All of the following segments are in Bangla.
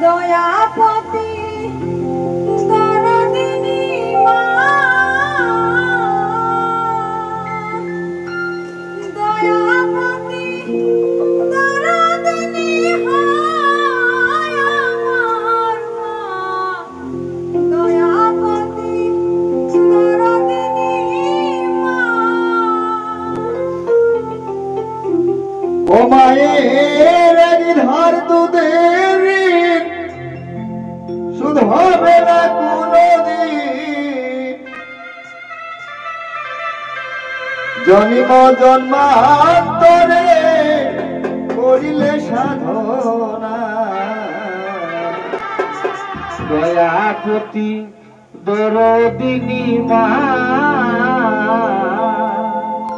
দয়াপতি দরদিনী মা দয়াপতি দরদিনী হয় আমার মা দয়াপতি দরদিনী মা ও মায়ের ধার দুধের শুধু হবে না কোনদিন জন্ম জন্মান্তরে করিলে সাধনা দয়াপতি দরদিনী মা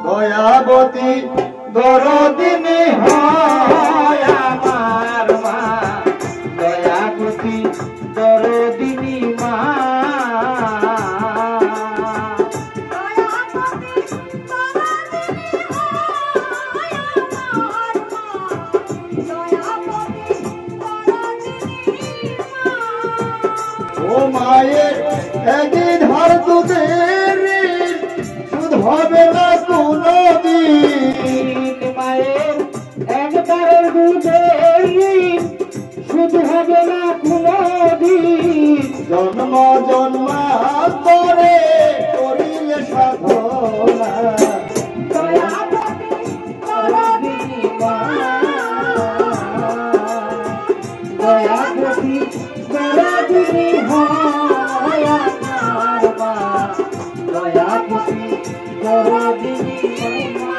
দয়াবতী দরদিনী হয় আমার মা দয়াপতি দরদিনী মা ও মায়ের একদিন ধার দুধের শুধু হবে না কোনদিন মায়ের একবারের দুধের শুধু হবে না কোনদিন জন্ম জন্মান্তরে করিলে সাধনা দয়াপতি দরদিনী মা দয়াপতি দরদিনী হয় আমার মা দয়াপতি দরদিনী মা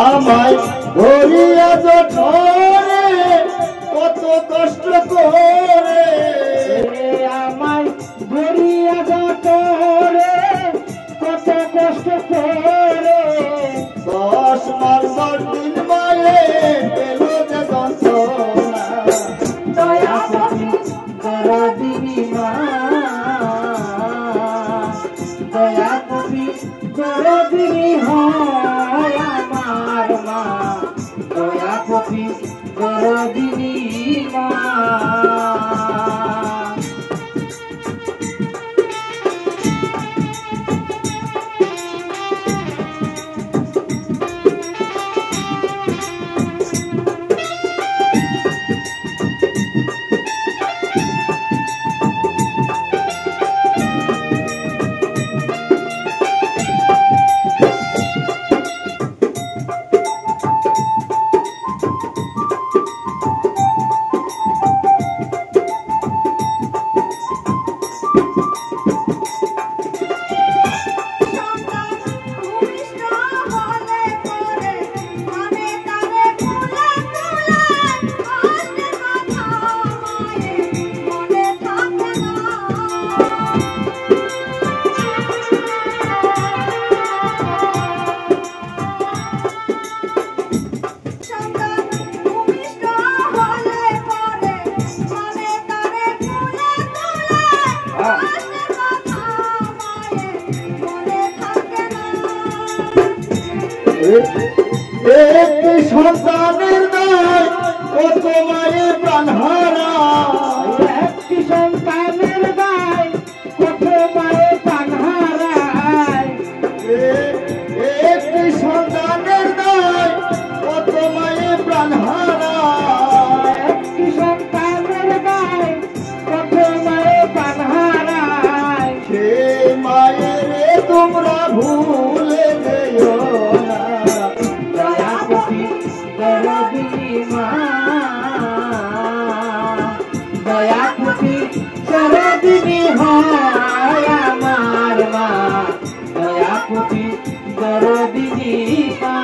আমায় ধরিয়া জঠরে কত কষ্ট করে আমায় ধরিয়া জঠরে কত কষ্ট করে 10 মাস 10 দিন মায়ে পেল যে যন্ত্রণা দয়াপতি দরদিনী মা দয়াপতি দরদিনী হয় আমার মা দয়াপতি দরদিনী মা একটি সন্তানের দায় কত মায়ের প্রাণ হারায় একটি সন্তানের দায় কত মায়ের প্রাণ হারায় ভুলে যেও না দয়াপতি দরদিনী মা দয়াপতি দরদিনী হয় আমার মা দয়াপতি দরদিনী মা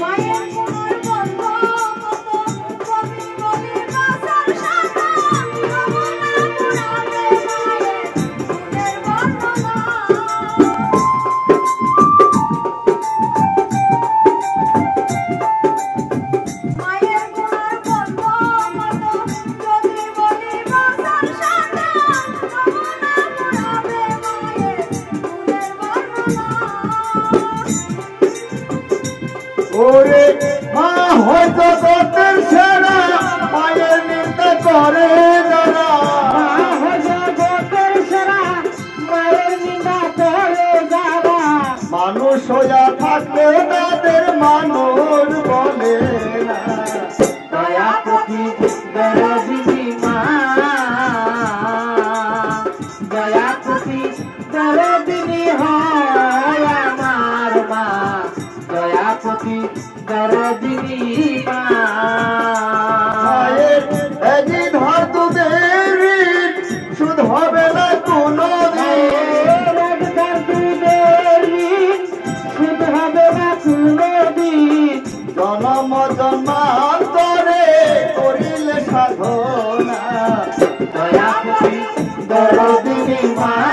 মায়ের কোনার বন্ধ কত কবি বলে বাসার সাথা কবনা পুরাবে মায়ের ফুলের বর্ণনা মায়ের কোনার বন্ধ কত কবি বলে বাসার সাথা কবনা পুরাবে মায়ের ফুলের বর্ণনা ওরে মা হয়তো তোদের সেরা মায়ের নিন্দা করে যারা জগতের সেরা মায়ের নিন্দা করে যারা মানুষ হইয়া থাকলে তাদের মানুষ বলে না দয়াপতি দরদিনী মা দয়াপতি দরদিনী হয় আমার মা দয়াপতি দরদিনী মা মায়ের এজি ধর দুধের ঋণ শুধ হবে না কোনো শুধু হবে না কোনদিন জনম জন্মান্তরে করিলে সাধনা দয়াপতি দরদিনী মা